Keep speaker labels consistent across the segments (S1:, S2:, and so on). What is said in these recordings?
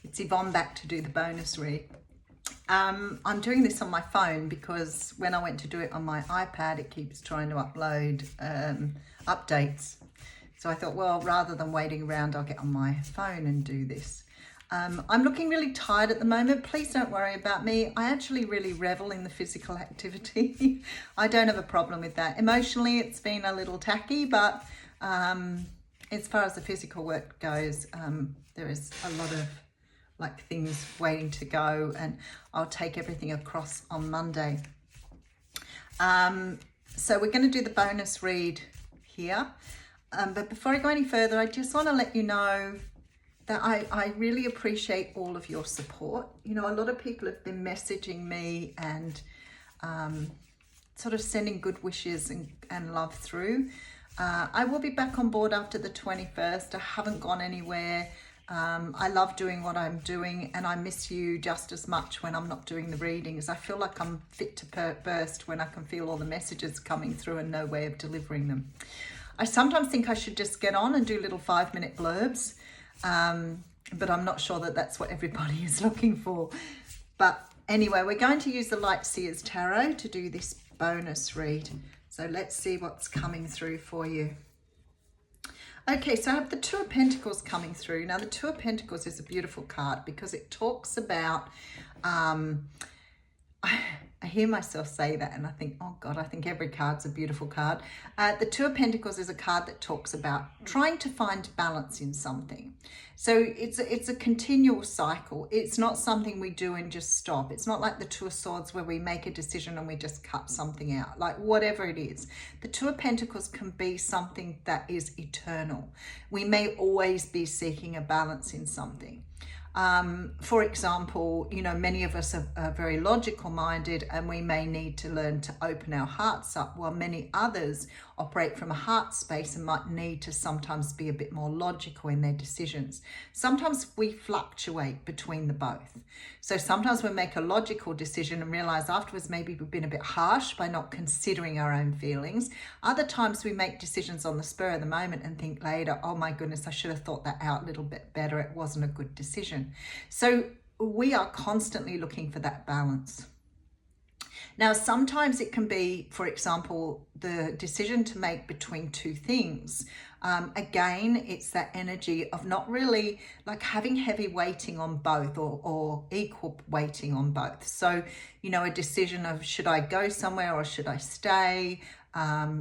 S1: It's Yvonne back to do the bonus read. I'm doing this on my phone because when I went to do it on my iPad, it keeps trying to upload updates. So I thought, well, rather than waiting around, I'll get on my phone and do this. I'm looking really tired at the moment. Please don't worry about me. I actually really revel in the physical activity. I don't have a problem with that. Emotionally, it's been a little tacky, but as far as the physical work goes, there is a lot of things waiting to go, and I'll take everything across on Monday. So we're going to do the bonus read here. But before I go any further, I just want to let you know that I really appreciate all of your support. You know, a lot of people have been messaging me and sort of sending good wishes and love through. I will be back on board after the 21st. I haven't gone anywhere. I love doing what I'm doing, and I miss you just as much when I'm not doing the readings. I feel like I'm fit to burst when I can feel all the messages coming through and no way of delivering them. I sometimes think I should just get on and do little 5-minute blurbs, but I'm not sure that that's what everybody is looking for. But anyway, we're going to use the Light Seers Tarot to do this bonus read. So let's see what's coming through for you. Okay, so I have the Two of Pentacles coming through. Now, the Two of Pentacles is a beautiful card because it talks about, I hear myself say that and I think, oh God, I think every card's a beautiful card. The Two of Pentacles is a card that talks about trying to find balance in something. So it's a continual cycle. It's not something we do and just stop. It's not like the Two of Swords where we make a decision and we just cut something out. Like whatever it is, the Two of Pentacles can be something that is eternal. We may always be seeking a balance in something. For example, you know, many of us are very logical minded, and we may need to learn to open our hearts up, while many others operate from a heart space and might need to sometimes be a bit more logical in their decisions. Sometimes we fluctuate between the both. So sometimes we make a logical decision and realize afterwards maybe we've been a bit harsh by not considering our own feelings. Other times we make decisions on the spur of the moment and think later, oh my goodness, I should have thought that out a little bit better. It wasn't a good decision. So we are constantly looking for that balance. Now, sometimes it can be, for example, the decision to make between two things. Again, it's that energy of not really like having heavy weighting on both or equal weighting on both. So, you know, a decision of should I go somewhere or should I stay?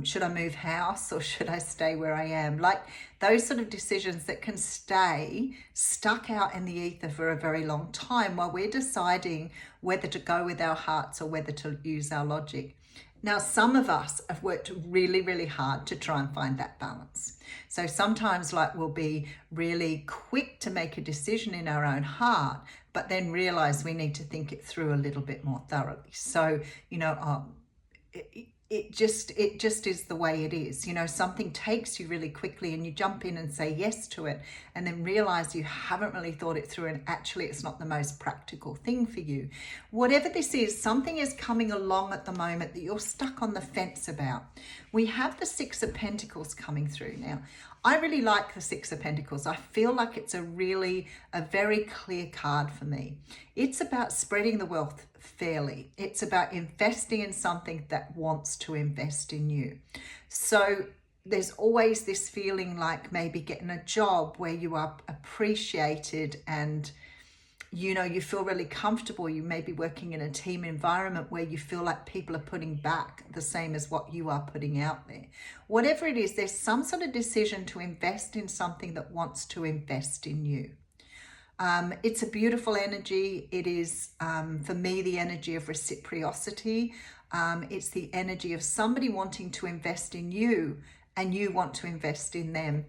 S1: Should I move house or should I stay where I am? Like those sort of decisions that can stay stuck out in the ether for a very long time while we're deciding whether to go with our hearts or whether to use our logic. Now, some of us have worked really, really hard to try and find that balance. So sometimes like we'll be really quick to make a decision in our own heart, but then realize we need to think it through a little bit more thoroughly. So, you know, it just is the way it is. You know, something takes you really quickly and you jump in and say yes to it and then realize you haven't really thought it through and actually it's not the most practical thing for you. Whatever this is, something is coming along at the moment that you're stuck on the fence about. We have the Six of Pentacles coming through now. I really like the Six of Pentacles. I feel like it's a very clear card for me. It's about spreading the wealth fairly. It's about investing in something that wants to invest in you. So there's always this feeling like maybe getting a job where you are appreciated and you know, you feel really comfortable. You may be working in a team environment where you feel like people are putting back the same as what you are putting out there. Whatever it is, there's some sort of decision to invest in something that wants to invest in you. It's a beautiful energy. It is, for me, the energy of reciprocity. It's the energy of somebody wanting to invest in you and you want to invest in them.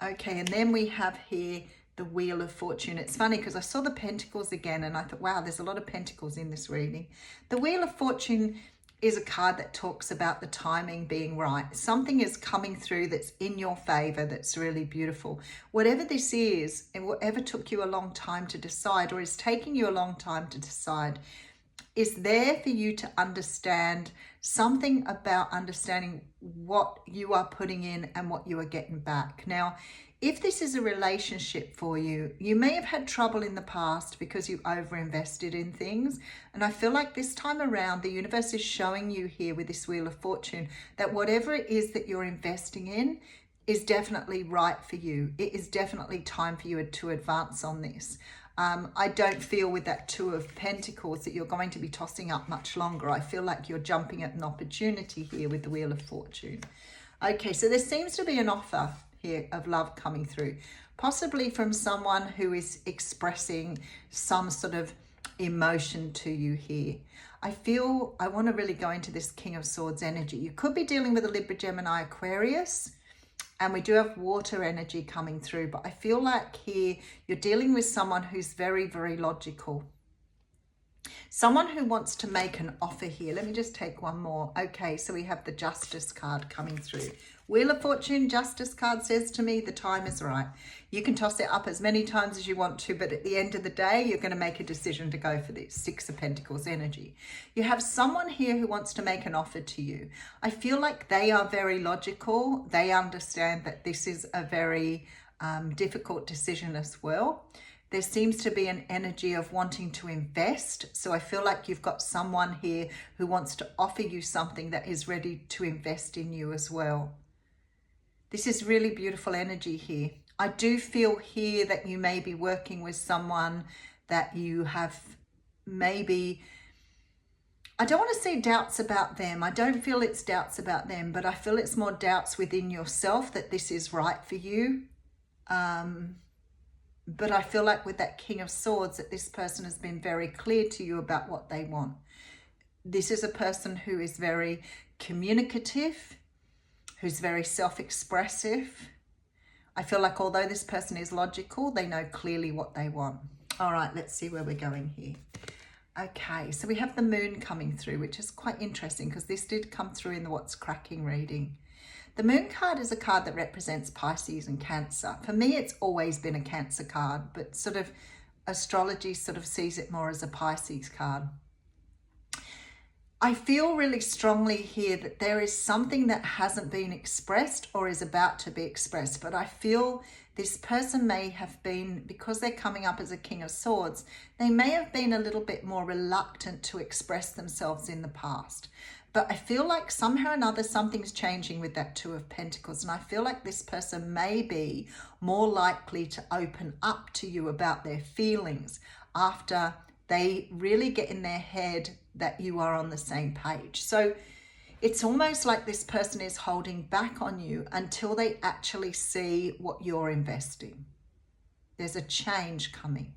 S1: Okay, and then we have here the Wheel of Fortune. It's funny because I saw the Pentacles again and I thought, wow, there's a lot of Pentacles in this reading. The Wheel of Fortune is a card that talks about the timing being right. Something is coming through that's in your favor, that's really beautiful. Whatever this is, and whatever took you a long time to decide or is taking you a long time to decide, is there for you to understand something about understanding what you are putting in and what you are getting back. Now, If this is a relationship for you, you may have had trouble in the past because you overinvested in things. And I feel like this time around, the universe is showing you here with this Wheel of Fortune that whatever it is that you're investing in is definitely right for you. It is definitely time for you to advance on this. I don't feel with that Two of Pentacles that you're going to be tossing up much longer. I feel like you're jumping at an opportunity here with the Wheel of Fortune. Okay, so there seems to be an offer here of love coming through, possibly from someone who is expressing some sort of emotion to you here. I want to really go into this King of Swords energy. You could be dealing with a Libra, Gemini, Aquarius, and we do have water energy coming through, but I feel like here you're dealing with someone who's very, very logical. Someone who wants to make an offer here. Let me just take one more. Okay, so we have the Justice card coming through. Wheel of Fortune, Justice card says to me, the time is right. You can toss it up as many times as you want to, but at the end of the day, you're going to make a decision to go for this Six of Pentacles energy. You have someone here who wants to make an offer to you. I feel like they are very logical. They understand that this is a very difficult decision as well. There seems to be an energy of wanting to invest. So I feel like you've got someone here who wants to offer you something that is ready to invest in you as well. This is really beautiful energy here. I do feel here that you may be working with someone that you have maybe, I don't want to say doubts about them. I don't feel it's doubts about them, but I feel it's more doubts within yourself that this is right for you. But I feel like with that King of Swords that this person has been very clear to you about what they want. This is a person who is very communicative, who's very self-expressive. I feel like although this person is logical, they know clearly what they want. All right, let's see where we're going here. Okay, so we have the Moon coming through, which is quite interesting because this did come through in the What's Cracking reading. The Moon card is a card that represents Pisces and Cancer. For me, it's always been a Cancer card, but sort of astrology sort of sees it more as a Pisces card. I feel really strongly here that there is something that hasn't been expressed or is about to be expressed, but I feel this person may have been, because they're coming up as a King of Swords, they may have been a little bit more reluctant to express themselves in the past. But I feel like somehow or another something's changing with that Two of Pentacles. And I feel like this person may be more likely to open up to you about their feelings after they really get in their head that you are on the same page. So it's almost like this person is holding back on you until they actually see what you're investing. There's a change coming.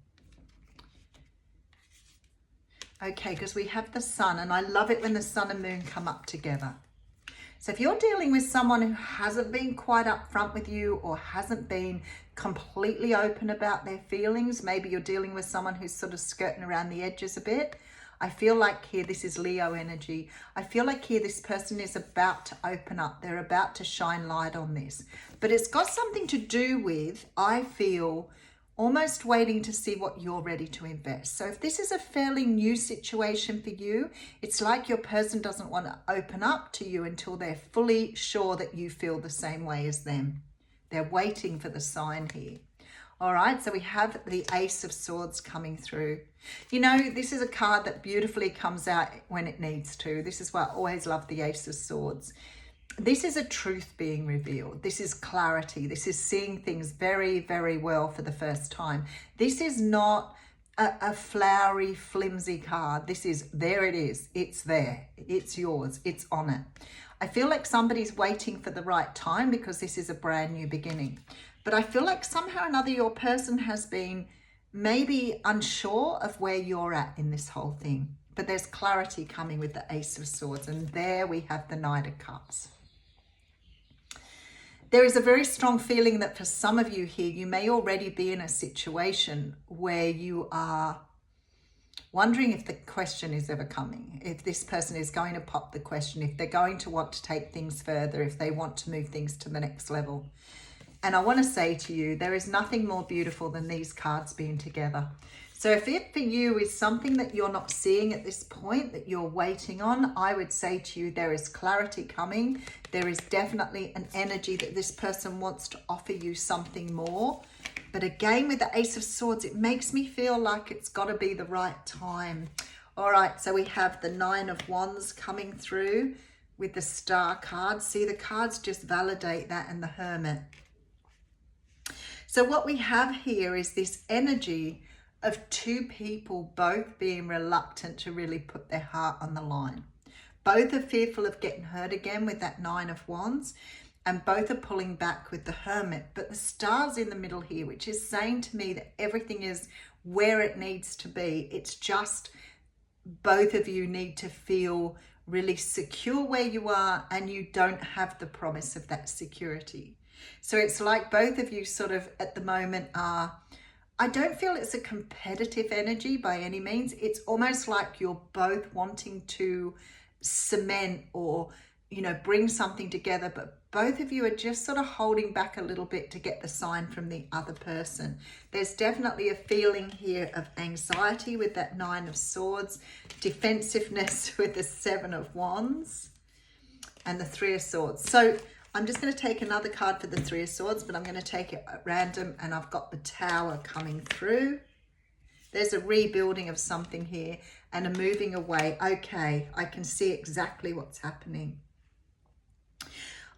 S1: Okay, because we have the Sun, and I love it when the Sun and Moon come up together. So if you're dealing with someone who hasn't been quite upfront with you or hasn't been completely open about their feelings, maybe you're dealing with someone who's sort of skirting around the edges a bit. I feel like here, this is Leo energy. I feel like here this person is about to open up. They're about to shine light on this. But it's got something to do with, I feel, almost waiting to see what you're ready to invest. So if this is a fairly new situation for you, it's like your person doesn't want to open up to you until they're fully sure that you feel the same way as them. They're waiting for the sign here. All right, so we have the Ace of Swords coming through. You know, this is a card that beautifully comes out when it needs to. This is why I always love the Ace of Swords. This is a truth being revealed. This is clarity. This is seeing things very, very well for the first time. This is not a flowery, flimsy card. This is, there it is. It's there. It's yours. It's on it. I feel like somebody's waiting for the right time because this is a brand new beginning. But I feel like somehow or another your person has been maybe unsure of where you're at in this whole thing. But there's clarity coming with the Ace of Swords. And there we have the Knight of Cups. There is a very strong feeling that for some of you here, you may already be in a situation where you are wondering if the question is ever coming, if this person is going to pop the question, if they're going to want to take things further, if they want to move things to the next level. And I want to say to you, there is nothing more beautiful than these cards being together. So if it for you is something that you're not seeing at this point, that you're waiting on, I would say to you, there is clarity coming. There is definitely an energy that this person wants to offer you something more. But again, with the Ace of Swords, it makes me feel like it's got to be the right time. All right, so we have the Nine of Wands coming through with the Star card. See, the cards just validate that, and the Hermit. So what we have here is this energy of two people both being reluctant to really put their heart on the line. Both are fearful of getting hurt again with that Nine of Wands, and both are pulling back with the Hermit. But the Star's in the middle here, which is saying to me that everything is where it needs to be. It's just both of you need to feel really secure where you are, and you don't have the promise of that security. So it's like both of you sort of at the moment are, I don't feel it's a competitive energy by any means. It's almost like you're both wanting to cement or, you know, bring something together, but both of you are just sort of holding back a little bit to get the sign from the other person. There's definitely a feeling here of anxiety with that Nine of Swords, defensiveness with the Seven of Wands, and the Three of Swords. So I'm just going to take another card for the Three of Swords, but I'm going to take it at random, and I've got the Tower coming through. There's a rebuilding of something here and a moving away. Okay, I can see exactly what's happening.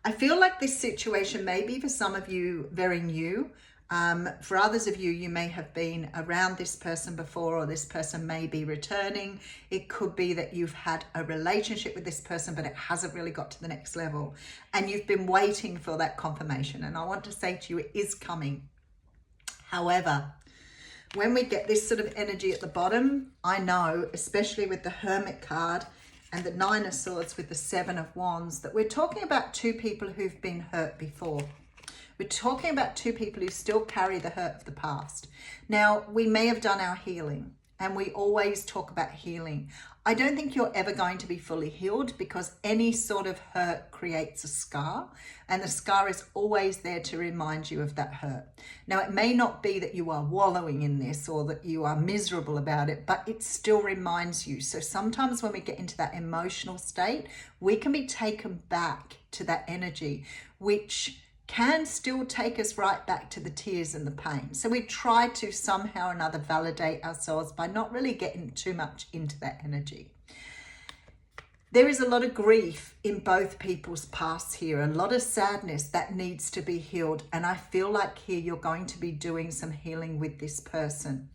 S1: I feel like this situation may be for some of you very new. For others of you, you may have been around this person before, or this person may be returning. It could be that you've had a relationship with this person, but it hasn't really got to the next level, and you've been waiting for that confirmation. And I want to say to you, it is coming. However, when we get this sort of energy at the bottom, I know, especially with the Hermit card and the Nine of Swords with the Seven of Wands, that we're talking about two people who've been hurt before. We're talking about two people who still carry the hurt of the past. Now, we may have done our healing, and we always talk about healing. I don't think you're ever going to be fully healed, because any sort of hurt creates a scar, and the scar is always there to remind you of that hurt. Now, it may not be that you are wallowing in this or that you are miserable about it, but it still reminds you. So sometimes when we get into that emotional state, we can be taken back to that energy, which can still take us right back to the tears and the pain. So we try to somehow or another validate ourselves by not really getting too much into that energy. There is a lot of grief in both people's pasts here, a lot of sadness that needs to be healed. And I feel like here you're going to be doing some healing with this person.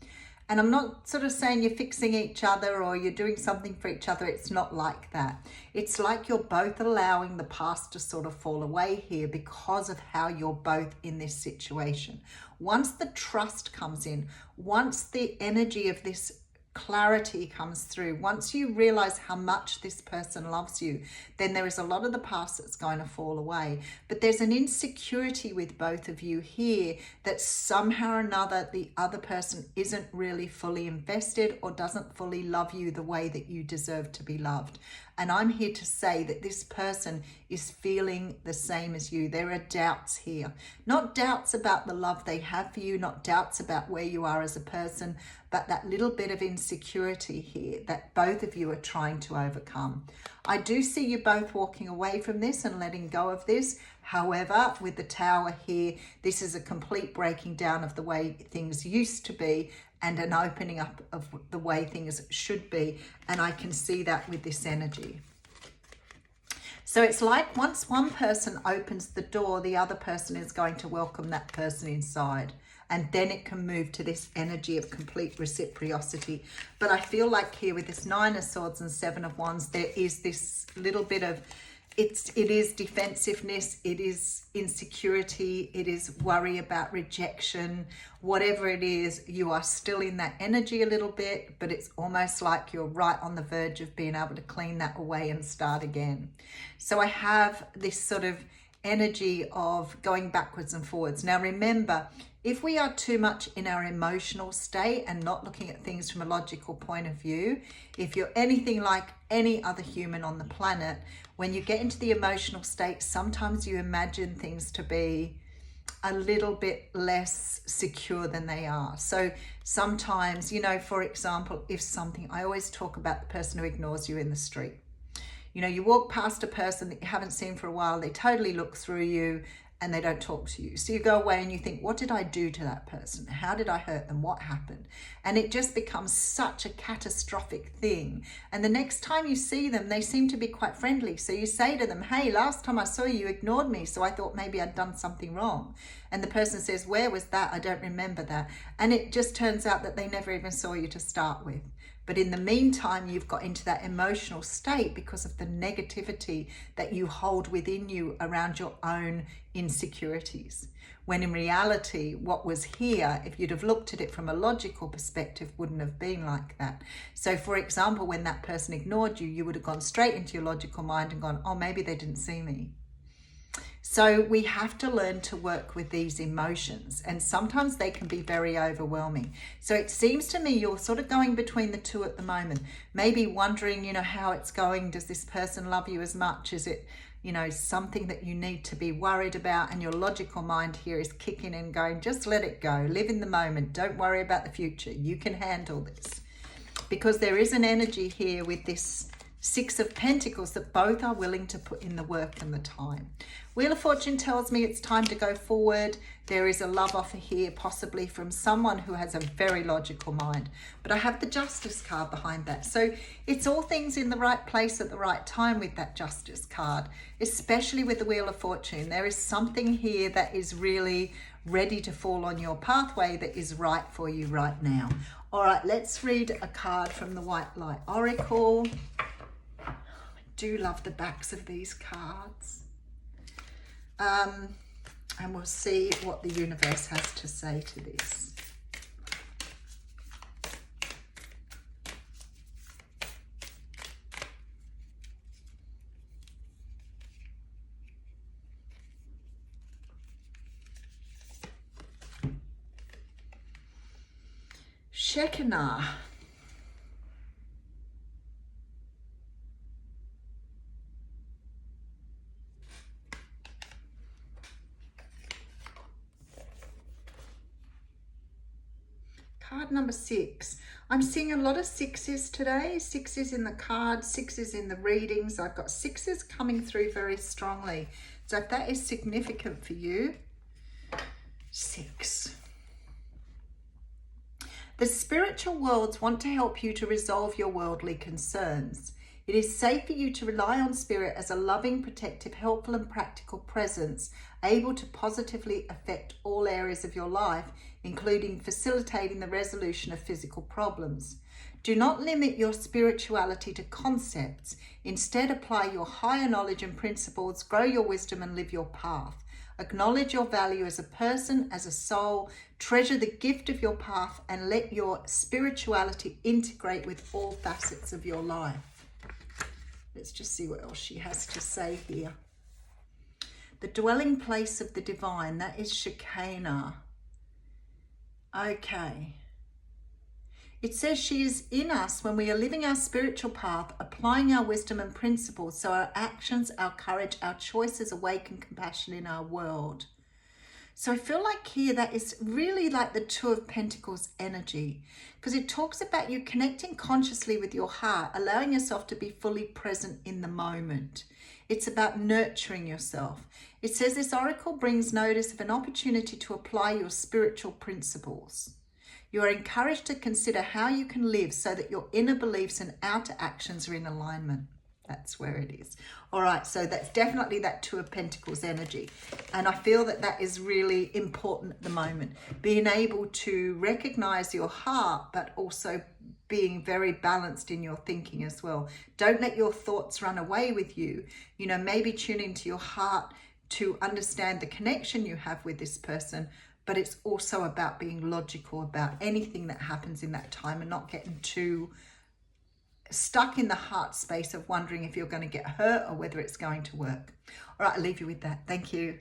S1: And I'm not sort of saying you're fixing each other or you're doing something for each other. It's not like that. It's like you're both allowing the past to sort of fall away here because of how you're both in this situation. Once the trust comes in, once the energy of this clarity comes through, once you realize how much this person loves you, then there is a lot of the past that's going to fall away. But there's an insecurity with both of you here that somehow or another the other person isn't really fully invested or doesn't fully love you the way that you deserve to be loved. And I'm here to say that this person is feeling the same as you. There are doubts here, not doubts about the love they have for you, not doubts about where you are as a person, but that little bit of insecurity here that both of you are trying to overcome. I do see you both walking away from this and letting go of this. However, with the Tower here, this is a complete breaking down of the way things used to be and an opening up of the way things should be. And I can see that with this energy. So it's like once one person opens the door, the other person is going to welcome that person inside. And then it can move to this energy of complete reciprocity. But I feel like here with this Nine of Swords and Seven of Wands, there is this little bit of, it is defensiveness, it is insecurity, it is worry about rejection. Whatever it is, you are still in that energy a little bit, but it's almost like you're right on the verge of being able to clean that away and start again. So I have this sort of energy of going backwards and forwards. Now remember, if we are too much in our emotional state and not looking at things from a logical point of view, if you're anything like any other human on the planet, when you get into the emotional state, sometimes you imagine things to be a little bit less secure than they are. So sometimes, you know, for example, if something, I always talk about the person who ignores you in the street. You know, you walk past a person that you haven't seen for a while, they totally look through you and they don't talk to you. So you go away and you think, what did I do to that person? How did I hurt them? What happened? And it just becomes such a catastrophic thing. And the next time you see them, they seem to be quite friendly. So you say to them, hey, last time I saw you, you ignored me. So I thought maybe I'd done something wrong. And the person says, where was that? I don't remember that. And it just turns out that they never even saw you to start with. But in the meantime, you've got into that emotional state because of the negativity that you hold within you around your own insecurities. When in reality, what was here, if you'd have looked at it from a logical perspective, wouldn't have been like that. So for example, when that person ignored you, you would have gone straight into your logical mind and gone, oh, maybe they didn't see me. So we have to learn to work with these emotions, and sometimes they can be very overwhelming. So it seems to me you're sort of going between the two at the moment, maybe wondering, you know, how it's going. Does this person love you as much? Is it, you know, something that you need to be worried about? And your logical mind here is kicking and going, just let it go, live in the moment, don't worry about the future, you can handle this. Because there is an energy here with this Six of Pentacles that both are willing to put in the work and the time. Wheel of Fortune tells me it's time to go forward. There is a love offer here, possibly from someone who has a very logical mind. But I have the Justice card behind that. So it's all things in the right place at the right time with that Justice card, especially with the Wheel of Fortune. There is something here that is really ready to fall on your pathway that is right for you right now. All right, let's read a card from the White Light Oracle. Do love the backs of these cards, and we'll see what the universe has to say to this. Shekinah. Card number 6. I'm seeing a lot of sixes today. Sixes in the cards, sixes in the readings. I've got sixes coming through very strongly. So if that is significant for you, 6. The spiritual worlds want to help you to resolve your worldly concerns. It is safe for you to rely on Spirit as a loving, protective, helpful and practical presence, able to positively affect all areas of your life, including facilitating the resolution of physical problems. Do not limit your spirituality to concepts. Instead, apply your higher knowledge and principles, grow your wisdom and live your path. Acknowledge your value as a person, as a soul, treasure the gift of your path, and let your spirituality integrate with all facets of your life. Let's just see what else she has to say here. The dwelling place of the divine, that is Shekinah. Okay. It says she is in us when we are living our spiritual path, applying our wisdom and principles, so our actions, our courage, our choices awaken compassion in our world. So I feel like here that is really like the Two of Pentacles energy, because it talks about you connecting consciously with your heart, allowing yourself to be fully present in the moment. It's about nurturing yourself. It says this oracle brings notice of an opportunity to apply your spiritual principles. You are encouraged to consider how you can live so that your inner beliefs and outer actions are in alignment. That's where it is. All right, so that's definitely that Two of Pentacles energy. And I feel that that is really important at the moment. Being able to recognize your heart, but also being very balanced in your thinking as well. Don't let your thoughts run away with you. You know, maybe tune into your heart to understand the connection you have with this person, but it's also about being logical about anything that happens in that time and not getting too stuck in the heart space of wondering if you're going to get hurt or whether it's going to work. All right, I'll leave you with that. Thank you.